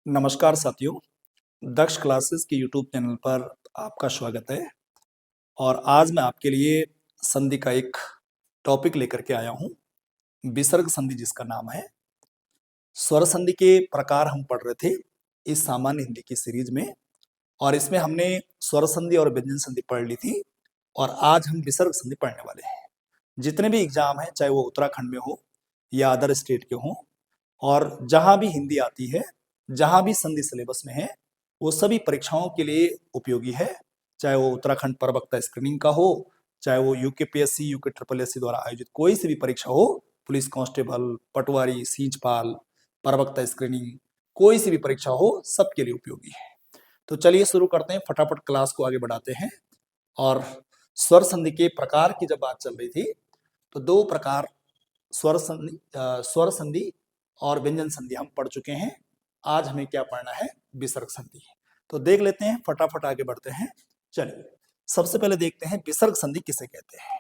नमस्कार साथियों, दक्ष क्लासेस के यूट्यूब चैनल पर आपका स्वागत है। और आज मैं आपके लिए संधि का एक टॉपिक लेकर के आया हूँ, विसर्ग संधि जिसका नाम है। स्वर संधि के प्रकार हम पढ़ रहे थे इस सामान्य हिंदी की सीरीज में, और इसमें हमने स्वर संधि और व्यंजन संधि पढ़ ली थी, और आज हम विसर्ग संधि पढ़ने वाले हैं। जितने भी एग्जाम हैं, चाहे वो उत्तराखंड में हो या अदर स्टेट के हों, और जहाँ भी हिंदी आती है, जहाँ भी संधि सिलेबस में है, वो सभी परीक्षाओं के लिए उपयोगी है। चाहे वो उत्तराखंड प्रवक्ता स्क्रीनिंग का हो, चाहे वो यूकेपीएससी, यूके ट्रिपल एससी द्वारा आयोजित कोई सी भी परीक्षा हो, पुलिस कांस्टेबल, पटवारी, सींचपाल, प्रवक्ता स्क्रीनिंग, कोई सी भी परीक्षा हो, सबके लिए उपयोगी है। तो चलिए शुरू करते हैं, फटाफट क्लास को आगे बढ़ाते हैं। और स्वर संधि के प्रकार की जब बात चल रही थी, तो दो प्रकार स्वर संधि और व्यंजन संधि हम पढ़ चुके हैं। आज हमें क्या पढ़ना है? विसर्ग संधि। तो देख लेते हैं, फटाफट आगे बढ़ते हैं। चलिए सबसे पहले देखते हैं विसर्ग संधि किसे कहते हैं।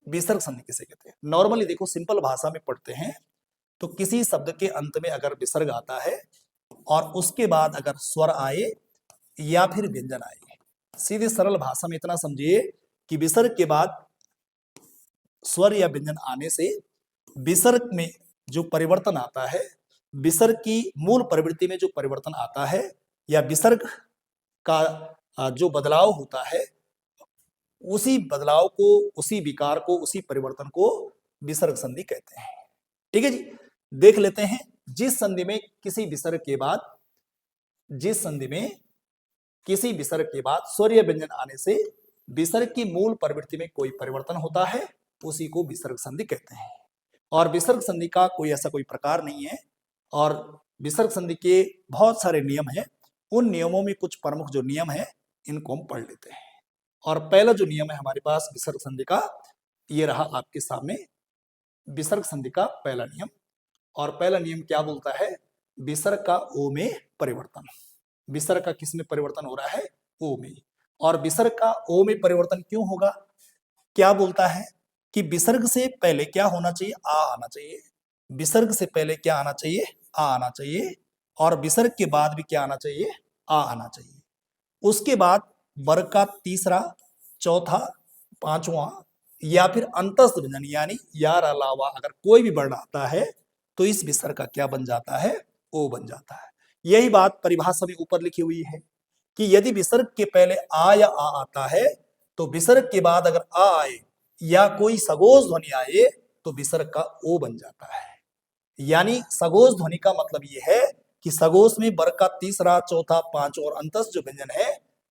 विसर्ग संधि किसे कहते हैं? नॉर्मली देखो, सिंपल भाषा में पढ़ते हैं तो किसी शब्द के अंत में अगर विसर्ग आता है और उसके बाद अगर स्वर आए या फिर व्यंजन आए, सीधे सरल भाषा में इतना समझिए कि विसर्ग के बाद स्वर या व्यंजन आने से विसर्ग में जो परिवर्तन आता है, विसर्ग की मूल प्रवृत्ति में जो परिवर्तन आता है, या विसर्ग का जो बदलाव होता है, उसी बदलाव को, उसी विकार को, उसी परिवर्तन को विसर्ग संधि कहते हैं। ठीक है जी। देख लेते हैं, जिस संधि में किसी विसर्ग के बाद स्वर या व्यंजन आने से विसर्ग की मूल प्रवृत्ति में कोई परिवर्तन होता है, उसी को विसर्ग संधि कहते हैं। और विसर्ग संधि का कोई ऐसा कोई प्रकार नहीं है, और विसर्ग संधि के बहुत सारे नियम हैं। उन नियमों में कुछ प्रमुख जो नियम है, इनको हम पढ़ लेते हैं। और पहला जो नियम है हमारे पास विसर्ग संधि का, ये रहा आपके सामने विसर्ग संधि का पहला नियम। और पहला नियम क्या बोलता है? विसर्ग का ओ में परिवर्तन। विसर्ग का किस में परिवर्तन हो रहा है? ओ में। और विसर्ग का ओ में परिवर्तन क्यों होगा? क्या बोलता है कि विसर्ग से पहले क्या होना चाहिए? आ आना चाहिए। विसर्ग से पहले क्या आना चाहिए? आ आना चाहिए। और विसर्ग के बाद भी क्या आना चाहिए? आ आना चाहिए। उसके बाद वर्ग का तीसरा, चौथा, पांचवा या फिर अंतस्थ व्यंजन यानी यार अलावा अगर कोई भी वर्ण आता है तो इस विसर्ग का क्या बन जाता है? ओ बन जाता है। यही बात परिभाषा में ऊपर लिखी हुई है कि यदि विसर्ग के पहले आ या आ आता है, तो विसर्ग के बाद अगर आ आए या कोई सगोश ध्वनि आए तो विसर्ग का ओ बन जाता है। यानी सगोश ध्वनि का मतलब यह है कि सगोश में वर्ग का तीसरा, चौथा, पांचवा और अंतस्थ जो व्यंजन है,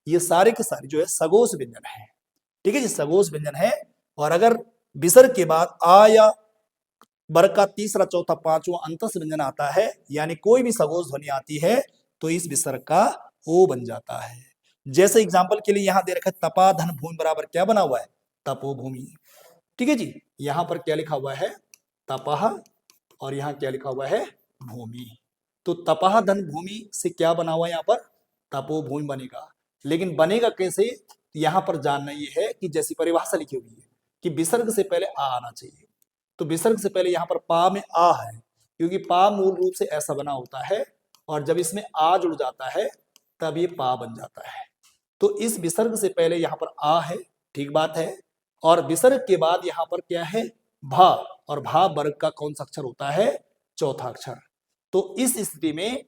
ये सारे के सारे जो है सगोश व्यंजन है। ठीक है जी, सगोश व्यंजन है। और अगर विसर्ग के बाद आ या वर्ग का तीसरा, चौथा, पांचवा अंतस्थ व्यंजन आता है, यानी कोई भी सगोश ध्वनि आती है, तो इस विसर्ग का ओ बन जाता है। जैसे एग्जाम्पल के लिए यहां दे रखा है, तपा धन भूमि बराबर क्या बना हुआ है? तपोभूमि। ठीक है जी। यहां पर क्या लिखा हुआ है? तपह, और यहाँ क्या लिखा हुआ है? भूमि। तो तपह धन भूमि से क्या बना हुआ है? यहाँ पर तपोभूमि बनेगा। लेकिन बनेगा कैसे? यहाँ पर जानना ये है कि जैसी परिभाषा लिखी हुई है कि विसर्ग से पहले आ आना चाहिए, तो विसर्ग से पहले यहाँ पर पा में आ है, क्योंकि पा मूल रूप से ऐसा बना होता है, और जब इसमें आ जुड़ जाता है तब ये पा बन जाता है। तो इस विसर्ग से पहले यहाँ पर आ है, ठीक बात है। और विसर्ग के बाद यहाँ पर क्या है? भा, और भा वर्ग का कौन सा अक्षर होता है? चौथा अक्षर। तो इस स्थिति में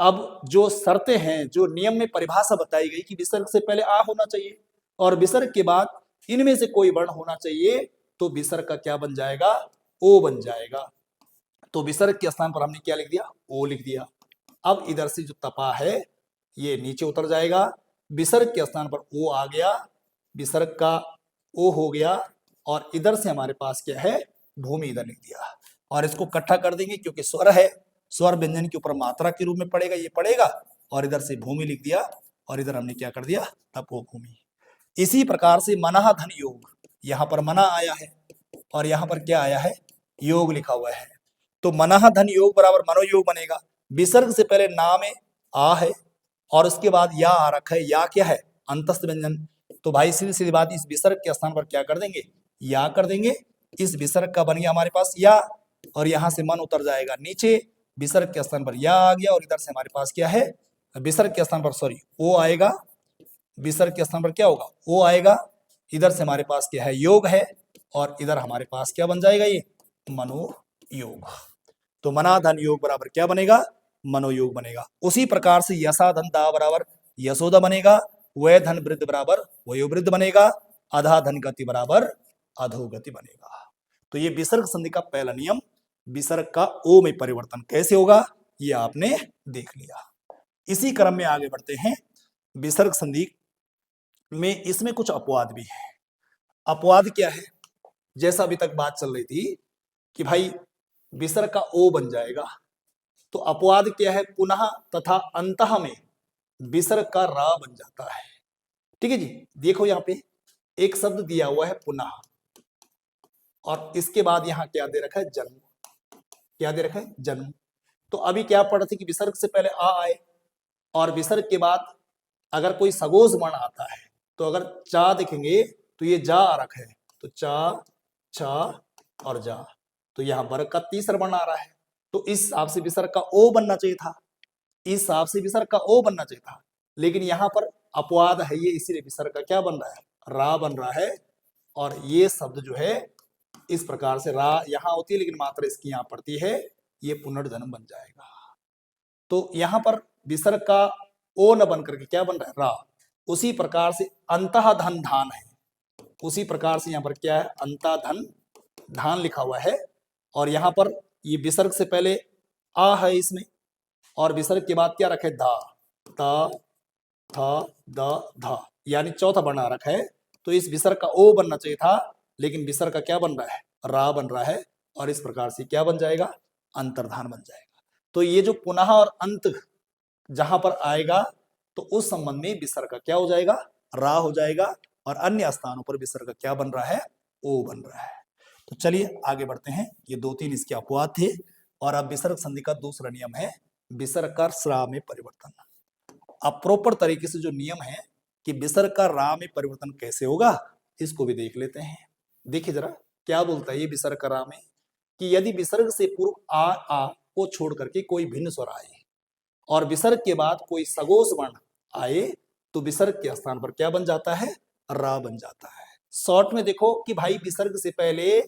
अब जो शर्तें हैं, जो नियम में परिभाषा बताई गई कि विसर्ग से पहले आ होना चाहिए और विसर्ग के बाद इनमें से कोई वर्ण होना चाहिए, तो विसर्ग का क्या बन जाएगा? ओ बन जाएगा। तो विसर्ग के स्थान पर हमने क्या लिख दिया? ओ लिख दिया। अब इधर से जो तपा है ये नीचे उतर जाएगा, विसर्ग के स्थान पर ओ आ गया, विसर्ग का ओ हो गया, और इधर से हमारे पास क्या है? भूमि इधर लिख दिया। और इसको इकट्ठा कर देंगे क्योंकि स्वर है, स्वर व्यंजन के ऊपर मात्रा के रूप में पड़ेगा, ये पड़ेगा, और इधर से भूमि लिख दिया, और इधर हमने क्या कर दिया? तपो भूमि। इसी प्रकार से मनाह धन योग, यहाँ पर मना आया है और यहाँ पर क्या आया है? योग लिखा हुआ है। तो मनाह धन योग बराबर मनोयोग बनेगा। विसर्ग से पहले ना में आ है और उसके बाद या आ रखा है, या क्या है? अंतस्थ व्यंजन। तो भाई सीधी सीधी बात, इस विसर्ग के स्थान पर क्या कर देंगे? या कर देंगे। इस विसर्ग का बन गया हमारे पास या, और यहां से मन उतर जाएगा नीचे, विसर्ग के स्थान पर या आ गया और इधर से हमारे पास क्या है, विसर्ग के स्थान पर सॉरी ओ आएगा, विसर्ग के स्थान पर क्या होगा ओ आएगा, इधर से हमारे पास क्या है योग है और इधर हमारे पास क्या बन जाएगा ये मनोयोग। तो मना धन योग बराबर क्या बनेगा मनोयोग बनेगा। उसी प्रकार से यशा धन दा बराबर यशोदा बनेगा, वह धन वृद्ध बराबर वयोवृद्ध बनेगा, अधा धन गति बराबर अधोगति बनेगा। तो ये विसर्ग संधि का पहला नियम, विसर्ग का ओ में परिवर्तन कैसे होगा ये आपने देख लिया। इसी क्रम में आगे बढ़ते हैं। विसर्ग संधि में इसमें कुछ अपवाद भी है। अपवाद क्या है, जैसा अभी तक बात चल रही थी कि भाई विसर्ग का ओ बन जाएगा, तो अपवाद क्या है पुनः तथा अंतः में विसर्ग का रा बन जाता है। ठीक है जी, देखो यहाँ पे एक शब्द दिया हुआ है पुनः और इसके बाद यहाँ क्या दे रखा है जन्म, क्या दे रखा है जन्म। तो अभी क्या पढ़ रहे थे कि विसर्ग से पहले आ आए और विसर्ग के बाद अगर कोई सगोज वर्ण आता है तो अगर चा देखेंगे तो ये जा आ रखा है, तो चा छा और जा, तो यहाँ वर्ग का तीसरा वर्ण आ रहा है, तो इस हिसाब से विसर्ग का ओ बनना चाहिए था, इस हिसाब से विसर्ग का ओ बनना चाहिए था, लेकिन यहाँ पर अपवाद है ये, इसीलिए विसर्ग का क्या बन रहा है रा बन रहा है। और ये शब्द जो है इस प्रकार से रा यहाँ होती है लेकिन मात्रा इसकी यहाँ पड़ती है, ये पुनर्जन्म बन जाएगा। तो यहाँ पर विसर्ग का ओ न बन करके क्या बन रहा है रा। उसी प्रकार से अंतः धन धान है, उसी प्रकार से यहाँ पर क्या है अंता धन धान लिखा हुआ है और यहाँ पर ये विसर्ग से पहले आ है इसमें और विसर्ग के बाद क्या रखे धा, ता था द धा, यानी चौथा बन रखा है। तो इस विसर्ग का ओ बनना चाहिए था लेकिन विसर्ग का क्या बन रहा है रा बन रहा है और इस प्रकार से क्या बन जाएगा अंतर्धान बन जाएगा। तो ये जो पुनः और अंत जहां पर आएगा तो उस संबंध में विसर्ग का क्या हो जाएगा रा हो जाएगा और अन्य स्थानों पर विसर्ग का क्या बन रहा है ओ बन रहा है। तो चलिए आगे बढ़ते हैं। ये दो तीन इसके अपवाद थे और अब विसर्ग संधि का दूसरा नियम है विसर्ग का स्रा में परिवर्तन। अब प्रॉपर तरीके से जो नियम है कि विसर्ग का रा में परिवर्तन कैसे होगा इसको भी देख लेते हैं। देखिए जरा क्या बोलता है ये विसर्ग का रा में कि यदि विसर्ग से पूर्व आ को छोड़ करके कोई भिन्न स्वर आए और विसर्ग के बाद कोई सगोष वर्ण आए तो विसर्ग के स्थान पर क्या बन जाता है रा बन जाता है। शॉर्ट में देखो कि भाई विसर्ग से पहले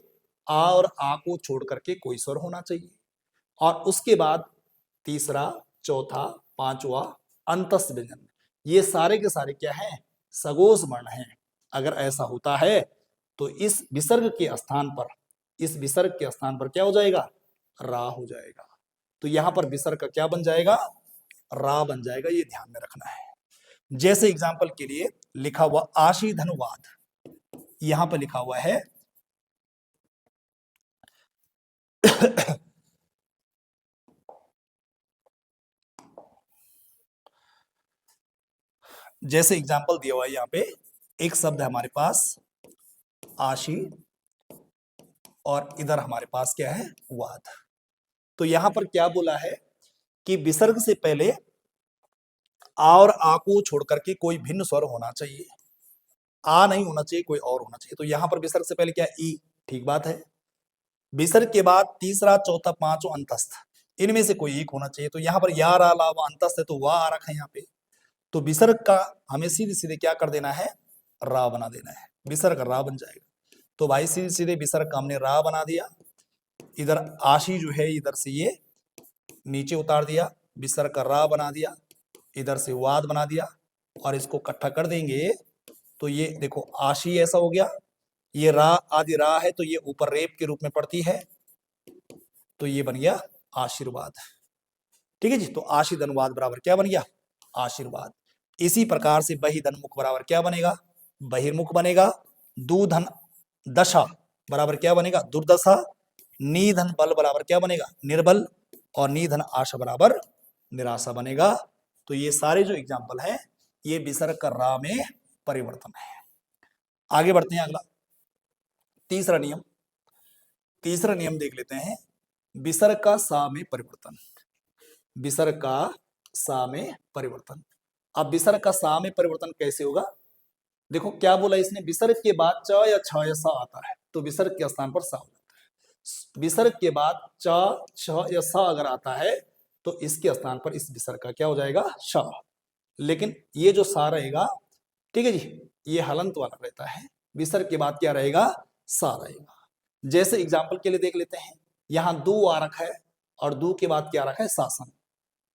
आ और आ को छोड़ करके कोई स्वर होना चाहिए और उसके बाद तीसरा चौथा पांचवा अंतस्थ व्यंजन, ये सारे के सारे क्या हैं सगोष वर्ण हैं। अगर ऐसा होता है तो इस विसर्ग के स्थान पर, इस विसर्ग के स्थान पर क्या हो जाएगा रा हो जाएगा। तो यहां पर विसर्ग का क्या बन जाएगा रा बन जाएगा, ये ध्यान में रखना है। जैसे एग्जांपल के लिए लिखा हुआ आशी धनवाद, यहां पर लिखा हुआ है जैसे एग्जांपल दिया हुआ है यहाँ पे एक शब्द है हमारे पास आशी और इधर हमारे पास क्या है वाद। तो यहां पर क्या बोला है कि विसर्ग से पहले आ और आ को छोड़ करके कोई भिन्न स्वर होना चाहिए, आ नहीं होना चाहिए कोई और होना चाहिए। तो यहां पर विसर्ग से पहले क्या ई, ठीक बात है। विसर्ग के बाद तीसरा चौथा पांचवा अंतस्थ, इनमें से कोई एक होना चाहिए। तो यहाँ पर या रा ला वा अंतस्थ है तो वाह आ रखा है यहाँ पे, तो विसर्ग का हमें सीधे सीधे क्या कर देना है रा बना देना है, विसर्ग रा बन जाएगा। तो भाई सीधे सीधे विसर्ग का हमने रा बना दिया, इधर आशी जो है इधर से ये नीचे उतार दिया, विसर्ग का रा बना दिया, इधर से वाद बना दिया और इसको इकट्ठा कर देंगे तो ये देखो आशी ऐसा हो गया, ये रा आदि रा है तो ये ऊपर रेप के रूप में पड़ती है तो ये बन गया आशीर्वाद। ठीक है जी, तो आशी धनवाद बराबर क्या बन गया आशीर्वाद। इसी प्रकार से बहि धनमुख बराबर क्या बनेगा बहिर्मुख बनेगा। दूधन दशा बराबर क्या बनेगा दुर्दशा। निधन बल बराबर क्या बनेगा निर्बल और निधन आशा बराबर निराशा बनेगा। तो ये सारे जो एग्जाम्पल है ये विसर्ग का रा में परिवर्तन है। आगे बढ़ते हैं अगला तीसरा नियम, तीसरा नियम देख लेते हैं विसर्ग का सा में परिवर्तन। विसर्ग का सा में परिवर्तन, अब विसर्ग का सा में परिवर्तन कैसे होगा देखो क्या बोला इसने, विसर्ग के बाद च या छ या सा आता है तो विसर्ग के स्थान पर सा हो जाता है। विसर्ग के बाद च, छ या स अगर आता है तो इसके स्थान पर इस विसर्ग का क्या हो जाएगा, श। लेकिन ये जो सा रहेगा, ठीक है जी, ये हलंत वाला रहता है। विसर्ग के बाद क्या रहेगा, सा रहेगा। जैसे एग्जाम्पल के लिए देख लेते हैं, यहाँ दू आ रखा है और दू के बाद क्या रखा है, शासन।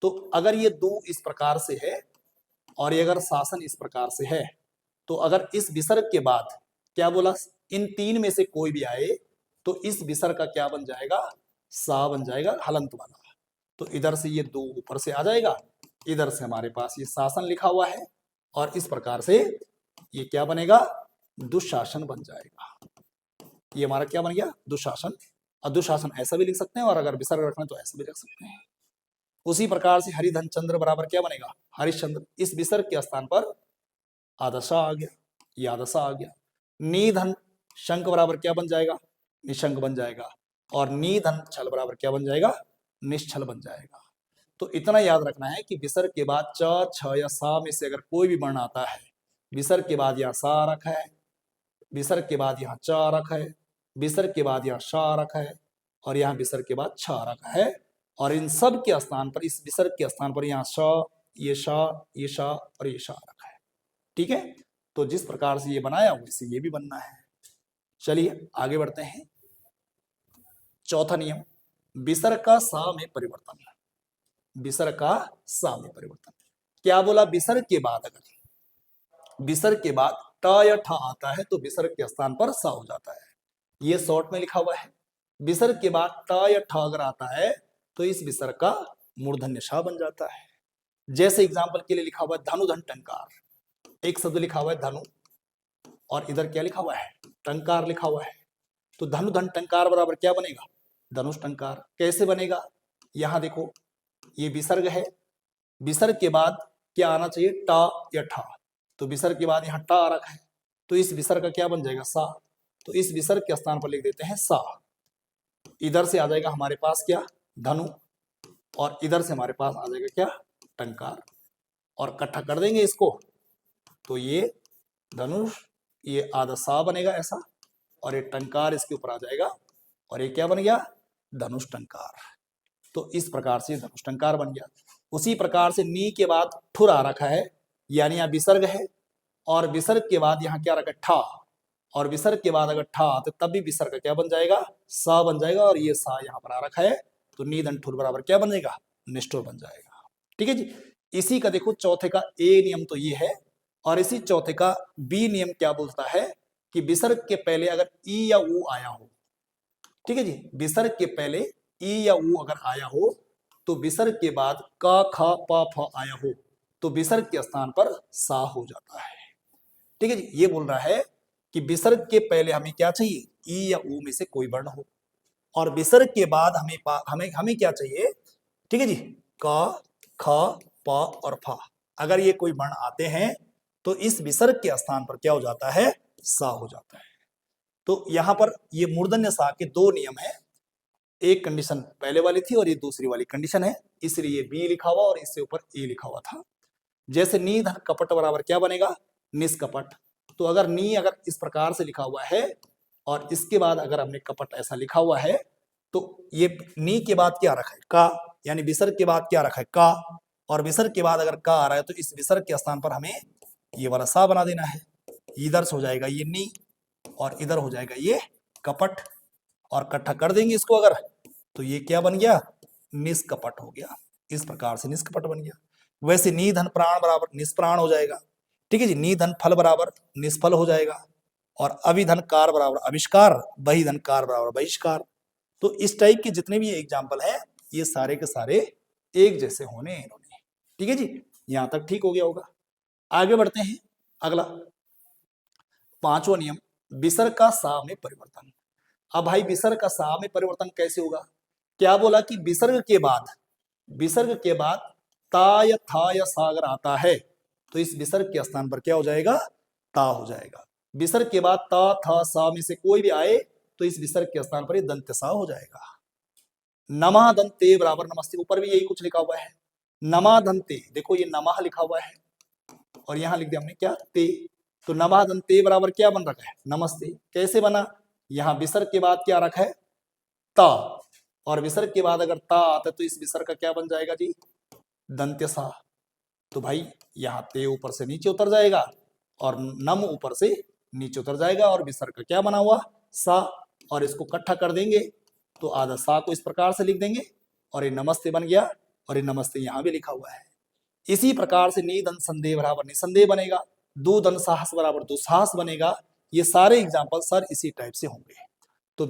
तो अगर ये दू इस प्रकार से है और ये अगर शासन इस प्रकार से है, तो अगर इस विसर्ग के बाद क्या बोला, इन तीन में से कोई भी आए तो इस विसर्ग का क्या बन जाएगा, सा बन जाएगा, हलंत वाला। तो इधर से ये दो ऊपर से आ जाएगा, इधर से हमारे पास ये शासन लिखा हुआ है और इस प्रकार से ये क्या बनेगा, दुशासन बन जाएगा। ये हमारा क्या बन गया, दुशासन। और दुशासन ऐसा भी लिख सकते हैं और अगर विसर्ग रखना तो ऐसा भी रख सकते हैं। उसी प्रकार से हरिधन चंद्र बराबर क्या बनेगा, हरिश्चंद्र। इस विसर्ग के स्थान पर आदशा आ गया, ये आदशा आ गया। निधन शंख बराबर क्या बन जाएगा, निशंक बन जाएगा। और निधन छल बराबर क्या बन जाएगा, निश्चल बन जाएगा। तो इतना याद रखना है कि विसर्ग के बाद च, छ या सा में से अगर कोई भी वर्ण आता है, विसर्ग के बाद यहाँ सा रखा है, विसर्ग के बाद यहाँ च रखा है, विसर्ग के बाद यहाँ श रखा है और यहाँ विसर्ग के बाद छ रखा है, और इन सब के स्थान पर, इस विसर्ग के स्थान पर यहाँ श, ये श, ये श और ये श रखा है। ठीक है, तो जिस प्रकार से ये बनाया वैसे ये भी बनना है। चलिए आगे बढ़ते हैं। चौथा नियम, विसर्ग का सा में परिवर्तन। विसर्ग का सा में परिवर्तन क्या बोला, विसर्ग के बाद अगर विसर्ग के बाद ट या ठ आता है तो विसर्ग के स्थान पर सा हो जाता है। ये शॉर्ट में लिखा हुआ है। विसर्ग के बाद ट या ठ अगर आता है तो इस विसर्ग का मूर्धन्य श बन जाता है। जैसे एग्जाम्पल के लिए लिखा हुआ है धनु धन टंकार। एक शब्द लिखा हुआ है धनु और इधर क्या लिखा हुआ है, टंकार लिखा हुआ है। तो धनु धन टंकार बराबर क्या बनेगा, धनुष टंकार। कैसे बनेगा, यहां देखो ये विसर्ग है, विसर्ग के बाद क्या आना चाहिए, टा या ठा। तो विसर्ग के बाद यहाँ टा आ रखा है तो इस विसर्ग का क्या बन जाएगा, सा। तो इस विसर्ग के स्थान पर लिख देते हैं सा। इधर से आ जाएगा हमारे पास क्या, धनु, और इधर से हमारे पास आ जाएगा क्या, टंकार। और इकट्ठा कर देंगे इसको तो ये धनुष, ये आधा सा बनेगा ऐसा, और ये टंकार इसके ऊपर आ जाएगा और ये क्या बन गया, धनुष टंकार। तो इस प्रकार से धनुष टंकार बन गया। उसी प्रकार से नी के बाद ठुर आ रखा है, यानी यहाँ विसर्ग है और विसर्ग के बाद यहाँ क्या रखा है, ठा, और विसर्ग के बाद अगर ठा तो तब भी विसर्ग का क्या बन जाएगा, सा बन जाएगा। और ये सा यहाँ पर आ रखा है तो नीधन ठुर बराबर क्या बन जाएगा, निष्ठुर बन जाएगा। ठीक है जी। इसी का देखो चौथे का ए नियम तो ये है, और इसी चौथे का बी नियम क्या बोलता है कि विसर्ग के पहले अगर ई या ऊ आया हो, ठीक है जी, विसर्ग के पहले ई या ऊ अगर आया हो तो विसर्ग के बाद क ख प फ आया हो तो विसर्ग के स्थान पर सा हो जाता है। ठीक है जी। ये बोल रहा है कि विसर्ग के पहले हमें क्या चाहिए, ई या ऊ में से कोई वर्ण हो, और विसर्ग के बाद हमें हमें क्या चाहिए, ठीक है जी, क ख प और फ। अगर ये कोई वर्ण आते हैं तो इस विसर्ग के स्थान पर क्या हो जाता है, सा हो जाता है। तो यहां पर ये मूर्धन्य सा के दो नियम है, एक कंडीशन पहले वाली थी और ये दूसरी वाली कंडीशन है, इसलिए बी लिखा हुआ और इससे ऊपर ए लिखा हुआ था। जैसे नी धन कपट बराबर क्या बनेगा, निष्कपट। तो अगर नी अगर इस प्रकार से लिखा हुआ है और इसके बाद अगर हमने कपट ऐसा लिखा हुआ है तो ये नी के बाद क्या रखा है, का, यानी विसर्ग के बाद क्या रखा है, का, और विसर्ग के बाद अगर का आ रहा है तो इस विसर्ग के स्थान पर हमें ये वाला सा बना देना है। इधर से हो जाएगा ये नी और इधर हो जाएगा ये कपट, और इकट्ठा कर देंगे इसको अगर तो ये क्या बन गया, निष्कपट हो गया। इस प्रकार से निष्कपट बन गया। वैसे नी धन प्राण बराबर निष्प्राण हो जाएगा। ठीक है जी। नी धन फल बराबर निष्फल हो जाएगा, और अभिधन कार बराबर अविष्कार, बहिधन कार बराबर बहिष्कार। तो इस टाइप के जितने भी एग्जाम्पल है ये सारे के सारे एक जैसे होने हैं इन्होंने। ठीक है जी, यहां तक ठीक हो गया होगा। आगे बढ़ते हैं। अगला पांचवा नियम, विसर्ग का सा में परिवर्तन। अब भाई विसर्ग का सा में परिवर्तन कैसे होगा, क्या बोला कि विसर्ग के बाद ता या था या सा अगर आता है तो इस विसर्ग के स्थान पर क्या हो जाएगा, ता हो जाएगा। विसर्ग के बाद ता था सा में से कोई भी आए तो इस विसर्ग के स्थान पर दंत सा हो जाएगा। नमा दंते बराबर नमस्ते, ऊपर भी यही कुछ लिखा हुआ है, नमा दंते। देखो ये नमः लिखा हुआ है और यहां लिख दिया हमने क्या, ते। तो नमा दंते बराबर क्या बन रखा है, नमस्ते। कैसे बना, यहां विसर्ग के बाद क्या रखा है, ता, और विसर्ग के बाद अगर ता आता है तो इस विसर्ग का क्या बन जाएगा जी, दंत्य सा। तो भाई यहाँ ते ऊपर से नीचे उतर जाएगा और नम ऊपर से नीचे उतर जाएगा और विसर्ग का क्या बना हुआ, सा, और इसको इकट्ठा कर देंगे तो आधा सा को इस प्रकार से लिख देंगे और ये नमस्ते बन गया और ये नमस्ते यहाँ भी लिखा हुआ है। इसी प्रकार से निदंत संदेह बराबर निसंदेह बनेगा, दुदंत साहस बराबर दुस्साहस बनेगा। ये सारे एग्जाम्पल सर इसी टाइप से होंगे। तो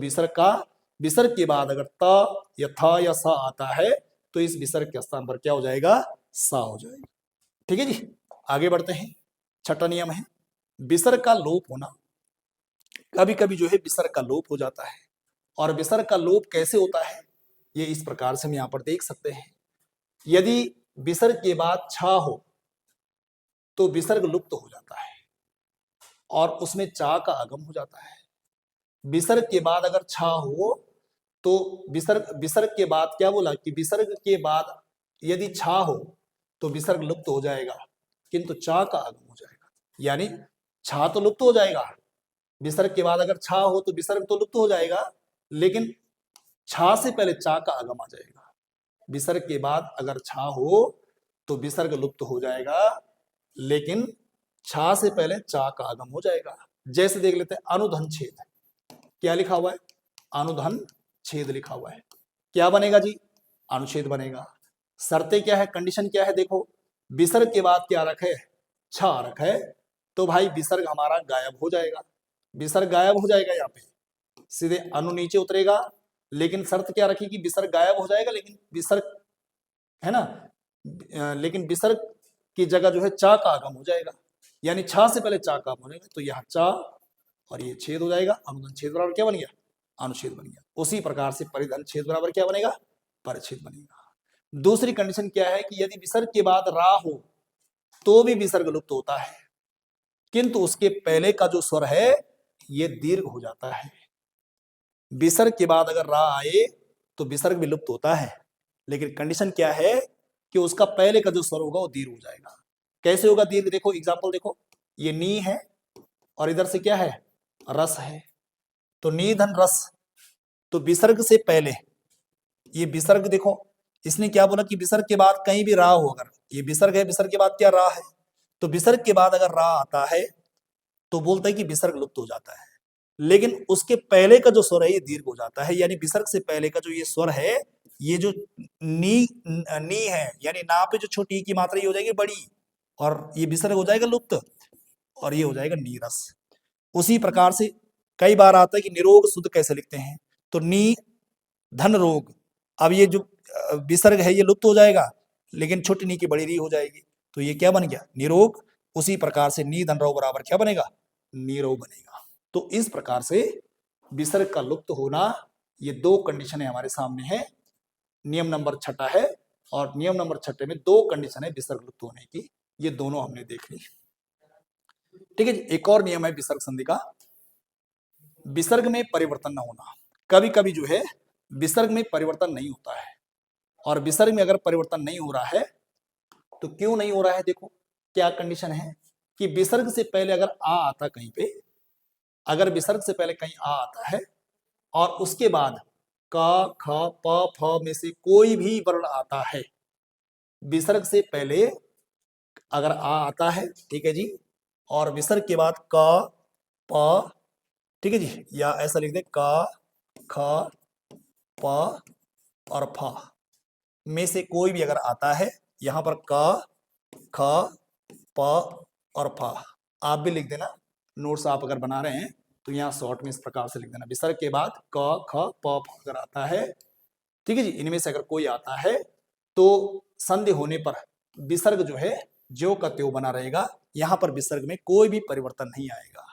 विसर्ग के बाद अगर त या था या सा आता है तो इस विसर्ग के स्थान पर क्या हो जाएगा, सा हो जाएगा। ठीक है जी, आगे बढ़ते हैं। छठा नियम है विसर्ग का लोप होना। कभी कभी जो है विसर्ग का लोप हो जाता है, और विसर्ग का लोप कैसे होता है ये इस प्रकार से हम यहाँ पर देख सकते हैं। यदि विसर्ग के बाद छा हो तो विसर्ग लुप्त हो जाता है और उसमें चा का आगम हो जाता है। विसर्ग के बाद अगर छा हो तो विसर्ग के बाद क्या बोला कि विसर्ग के बाद यदि छा हो तो विसर्ग लुप्त हो जाएगा किंतु चा का आगम हो जाएगा। यानी छा तो लुप्त हो जाएगा, विसर्ग के बाद अगर छा हो तो विसर्ग तो लुप्त हो जाएगा, लेकिन छा से पहले चा का आगम आ जाएगा। विसर्ग के बाद अगर छा हो तो विसर्ग लुप्त हो जाएगा, लेकिन छा से पहले चा का आगम हो जाएगा। जैसे देख लेते हैं अनुधन छेद, क्या लिखा हुआ है, अनुधन छेद लिखा हुआ है, क्या बनेगा जी, अनुच्छेद बनेगा। शर्तें क्या है, कंडीशन क्या है, देखो विसर्ग के बाद क्या रखे, छा रखे, तो भाई विसर्ग हमारा गायब हो जाएगा। विसर्ग गायब हो जाएगा, यहाँ पे सीधे अनु नीचे उतरेगा, लेकिन शर्त क्या रखी कि विसर्ग गायब हो जाएगा, लेकिन विसर्ग है ना, लेकिन विसर्ग की जगह जो है चा का आगम हो जाएगा, यानी छा से पहले चा का आगम हो जाएगा, तो यहाँ चा और ये छेद हो जाएगा। अनुधन छेद बराबर क्या बन गया, अनुच्छेद बन गया। उसी प्रकार से परिधन छेद बराबर क्या बनेगा, परिच्छेद बनेगा। दूसरी कंडीशन क्या है कि यदि विसर्ग के बाद रा हो तो भी विसर्ग लुप्त होता है, किंतु उसके पहले का जो स्वर है ये दीर्घ हो जाता है। विसर्ग के बाद अगर रा आए तो विसर्ग भी लुप्त होता है, लेकिन कंडीशन क्या है कि उसका पहले का जो स्वर होगा वो दीर्घ हो जाएगा। कैसे होगा दीर्घ, देखो एग्जाम्पल देखो, ये नी है और इधर से क्या है, रस है, तो नी धन रस, तो विसर्ग से पहले ये विसर्ग देखो, इसने क्या बोला कि विसर्ग के बाद कहीं भी रा हो, अगर ये विसर्ग है, विसर्ग के बाद क्या रा है, तो विसर्ग के बाद अगर रा आता है तो बोलता है कि विसर्ग लुप्त हो जाता है, लेकिन उसके पहले का जो स्वर है ये दीर्घ हो जाता है। यानी विसर्ग से पहले का जो ये स्वर है, ये जो नी है, यानी ना पे जो छोटी की मात्रा ये हो जाएगी बड़ी, और ये विसर्ग हो जाएगा लुप्त, और ये हो जाएगा नीरस। उसी प्रकार से कई बार आता है कि निरोग शुद्ध कैसे लिखते हैं, तो नी धन रोग, अब ये जो विसर्ग है ये लुप्त हो जाएगा, लेकिन छोटी नी की बड़ी री हो जाएगी, तो ये क्या बन गया, निरोग। उसी प्रकार से नी धन रो बराबर क्या बनेगा, नीरोग बनेगा। तो इस प्रकार से विसर्ग का लुप्त होना, ये दो कंडीशन है हमारे सामने है। नियम नंबर छठा है, और नियम नंबर छठे में दो कंडीशन है विसर्ग लुप्त होने की, ये दोनों हमने देख ली। ठीक है जी, एक और नियम है विसर्ग संधि का, विसर्ग में परिवर्तन न होना। कभी कभी जो है विसर्ग में परिवर्तन नहीं होता है, और विसर्ग में अगर परिवर्तन नहीं हो रहा है तो क्यों नहीं हो रहा है, देखो क्या कंडीशन है कि विसर्ग से पहले अगर आ आता कहीं पे, अगर विसर्ग से पहले कहीं आ आता है और उसके बाद क ख प फ में से कोई भी वर्ण आता है, विसर्ग से पहले अगर आ आता है, ठीक है जी, और विसर्ग के बाद क प, ठीक है जी, या ऐसा लिख दे क ख प और फ में से कोई भी अगर आता है, यहां पर क ख प और फ आप भी लिख देना, नोट्स आप अगर बना रहे हैं तो यहाँ शॉर्ट में इस प्रकार से लिख देना, विसर्ग के बाद क ख प फ अगर आता है, ठीक है जी, इनमें से अगर कोई आता है तो संधि होने पर विसर्ग जो है ज्यों का त्यों बना रहेगा, यहाँ पर विसर्ग में कोई भी परिवर्तन नहीं आएगा।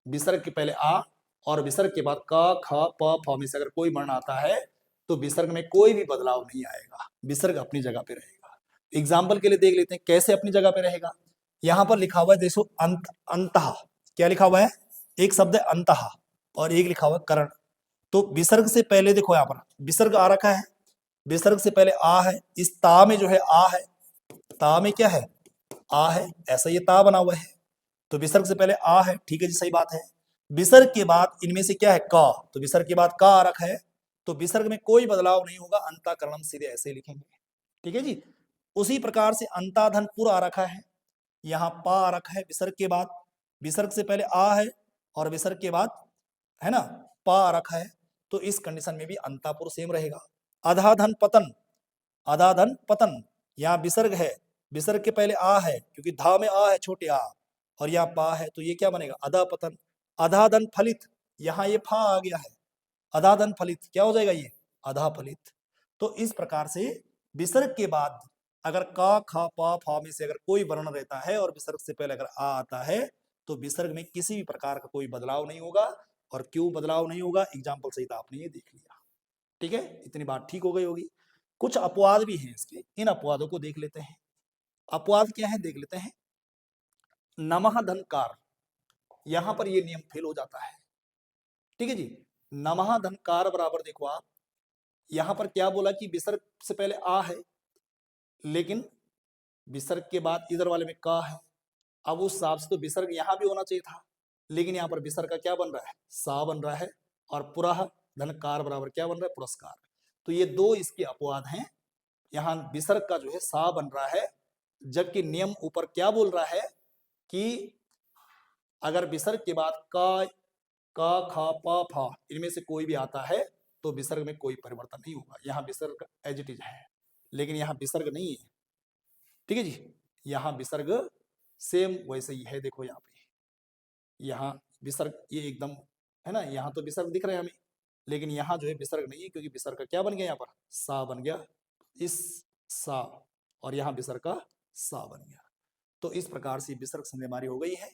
विसर्ग के पहले आ और विसर्ग के बाद क ख प फ में से अगर कोई वर्ण आता है तो विसर्ग में कोई भी बदलाव नहीं आएगा, विसर्ग अपनी जगह पे रहेगा। एग्जाम्पल के लिए देख लेते हैं कैसे अपनी जगह पे रहेगा। यहाँ पर लिखा हुआ है देखो अंतः, क्या लिखा हुआ है, एक शब्द है अंतः और एक लिखा हुआ है करण। तो विसर्ग से पहले देखो यहाँ पर विसर्ग आ रखा है, विसर्ग से पहले आ है, इस ता में जो है आ है, ता में क्या है, आ है, ऐसा ये ता बना हुआ है, तो विसर्ग से पहले आ है, ठीक है जी, सही बात है। विसर्ग के बाद इनमें से क्या है, का, तो विसर्ग के बाद का आ रखा है, तो विसर्ग में कोई बदलाव नहीं होगा, अंताकरणम सीधे ऐसे ही लिखेंगे। ठीक है जी। उसी प्रकार से अंताधन पुर आ रखा है, यहाँ पा आ रखा है विसर्ग के बाद, विसर्ग से पहले आ है और विसर्ग के बाद है ना पा आ रखा है, तो इस कंडीशन में भी अंतापुर सेम रहेगा। अधाधन पतन, अधाधन पतन, यहाँ विसर्ग है, विसर्ग के पहले आ है क्योंकि धा में आ है छोटे आ, और यहाँ पा है, तो ये क्या बनेगा अधा पतन। अधाधन फलित, यहाँ ये फा आ गया है, अधाधन फलित क्या हो जाएगा ये अधा फलित। तो इस प्रकार से विसर्ग के बाद अगर का खा पा फा में से अगर कोई वर्ण रहता है और विसर्ग से पहले अगर आ आता है तो विसर्ग में किसी भी प्रकार का कोई बदलाव नहीं होगा। और क्यों बदलाव नहीं होगा, एग्जाम्पल सहित आपने ये देख लिया। ठीक है, इतनी बात ठीक हो गई होगी। कुछ अपवाद भी हैं इसके, इन अपवादों को देख लेते हैं। अपवाद क्या है देख लेते हैं। नमः धनकार, यहां पर ये नियम फेल हो जाता है। ठीक है जी, नमः धनकार बराबर देखो आप, यहां पर क्या बोला कि विसर्ग से पहले आ है, लेकिन विसर्ग के बाद इधर वाले में का है। अब उस हिसाब से तो विसर्ग यहां भी होना चाहिए था, लेकिन यहाँ पर विसर्ग का क्या बन रहा है सा बन रहा है, और पुरः धनकार बराबर क्या बन रहा है पुरस्कार। तो ये दो इसके अपवाद हैं। यहाँ विसर्ग का जो है सा बन रहा है, जबकि नियम ऊपर क्या बोल रहा है कि अगर विसर्ग के बाद का खा पा फा इनमें से कोई भी आता है तो विसर्ग में कोई परिवर्तन नहीं होगा। यहाँ विसर्ग एज इट इज है, लेकिन यहाँ विसर्ग नहीं है। ठीक है जी, यहाँ विसर्ग सेम वैसे ही है। देखो यहाँ पे, यहाँ विसर्ग ये एकदम है ना, यहाँ तो विसर्ग दिख रहे हैं हमें, लेकिन यहाँ जो है विसर्ग नहीं है, क्योंकि विसर्ग का क्या बन गया यहाँ पर सा बन गया, इस सा, और यहाँ विसर्ग का सा बन गया। तो इस प्रकार से विसर्ग संधि हमारी हो गई है।